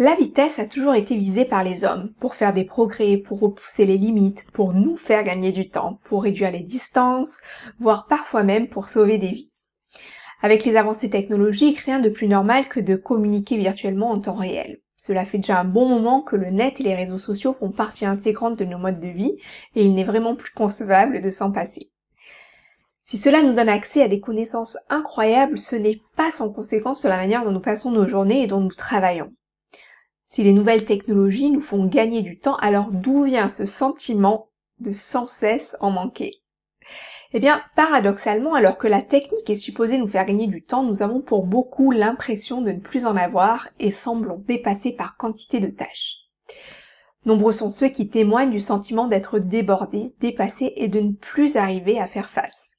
La vitesse a toujours été visée par les hommes pour faire des progrès, pour repousser les limites, pour nous faire gagner du temps, pour réduire les distances, voire parfois même pour sauver des vies. Avec les avancées technologiques, rien de plus normal que de communiquer virtuellement en temps réel. Cela fait déjà un bon moment que le net et les réseaux sociaux font partie intégrante de nos modes de vie et il n'est vraiment plus concevable de s'en passer. Si cela nous donne accès à des connaissances incroyables, ce n'est pas sans conséquence sur la manière dont nous passons nos journées et dont nous travaillons. Si les nouvelles technologies nous font gagner du temps, alors d'où vient ce sentiment de sans cesse en manquer? Eh bien, paradoxalement, alors que la technique est supposée nous faire gagner du temps, nous avons pour beaucoup l'impression de ne plus en avoir et semblons dépassés par quantité de tâches. Nombreux sont ceux qui témoignent du sentiment d'être débordés, dépassés et de ne plus arriver à faire face.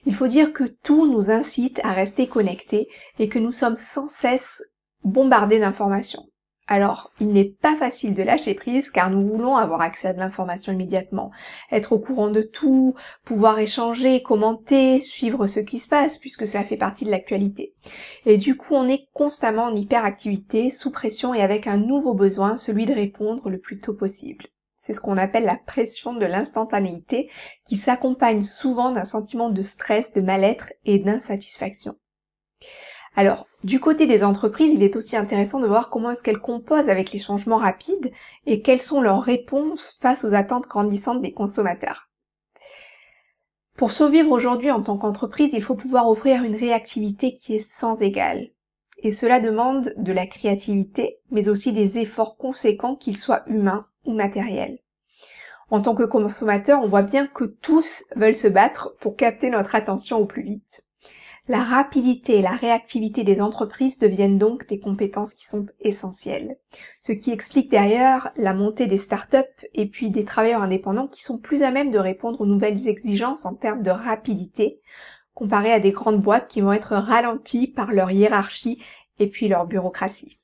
Il faut dire que tout nous incite à rester connectés et que nous sommes sans cesse bombardés d'informations. Alors, il n'est pas facile de lâcher prise car nous voulons avoir accès à de l'information immédiatement, être au courant de tout, pouvoir échanger, commenter, suivre ce qui se passe puisque cela fait partie de l'actualité. Et du coup, on est constamment en hyperactivité, sous pression et avec un nouveau besoin, celui de répondre le plus tôt possible. C'est ce qu'on appelle la pression de l'instantanéité qui s'accompagne souvent d'un sentiment de stress, de mal-être et d'insatisfaction. Alors, du côté des entreprises, il est aussi intéressant de voir comment est-ce qu'elles composent avec les changements rapides et quelles sont leurs réponses face aux attentes grandissantes des consommateurs. Pour survivre aujourd'hui en tant qu'entreprise, il faut pouvoir offrir une réactivité qui est sans égale. Et cela demande de la créativité, mais aussi des efforts conséquents, qu'ils soient humains ou matériels. En tant que consommateurs, on voit bien que tous veulent se battre pour capter notre attention au plus vite. La rapidité et la réactivité des entreprises deviennent donc des compétences qui sont essentielles. Ce qui explique d'ailleurs la montée des startups et puis des travailleurs indépendants qui sont plus à même de répondre aux nouvelles exigences en termes de rapidité, comparé à des grandes boîtes qui vont être ralenties par leur hiérarchie et puis leur bureaucratie.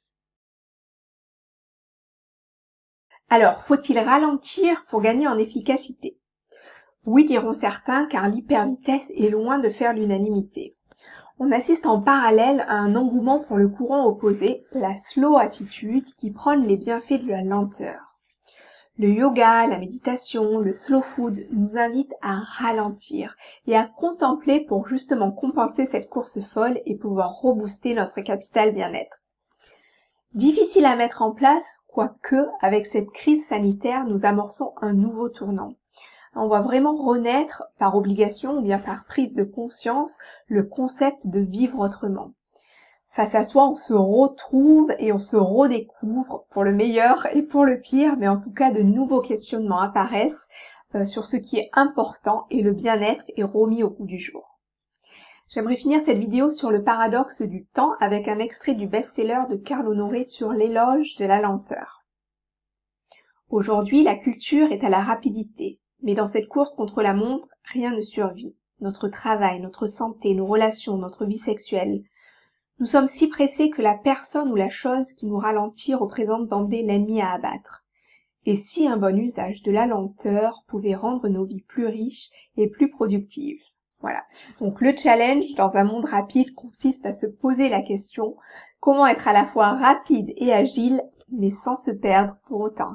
Alors, faut-il ralentir pour gagner en efficacité? Oui, diront certains, car l'hypervitesse est loin de faire l'unanimité. On assiste en parallèle à un engouement pour le courant opposé, la slow attitude, qui prône les bienfaits de la lenteur. Le yoga, la méditation, le slow food nous invitent à ralentir et à contempler pour justement compenser cette course folle et pouvoir rebooster notre capital bien-être. Difficile à mettre en place, quoique, avec cette crise sanitaire, nous amorçons un nouveau tournant. On va vraiment renaître par obligation ou bien par prise de conscience le concept de vivre autrement. Face à soi, on se retrouve et on se redécouvre pour le meilleur et pour le pire, mais en tout cas de nouveaux questionnements apparaissent sur ce qui est important et le bien-être est remis au goût du jour. J'aimerais finir cette vidéo sur le paradoxe du temps avec un extrait du best-seller de Carl Honoré sur l'éloge de la lenteur. Aujourd'hui, la culture est à la rapidité. Mais dans cette course contre la montre, rien ne survit. Notre travail, notre santé, nos relations, notre vie sexuelle. Nous sommes si pressés que la personne ou la chose qui nous ralentit représente d'emblée l'ennemi à abattre. Et si un bon usage de la lenteur pouvait rendre nos vies plus riches et plus productives? Voilà. Donc le challenge dans un monde rapide consiste à se poser la question comment être à la fois rapide et agile, mais sans se perdre pour autant.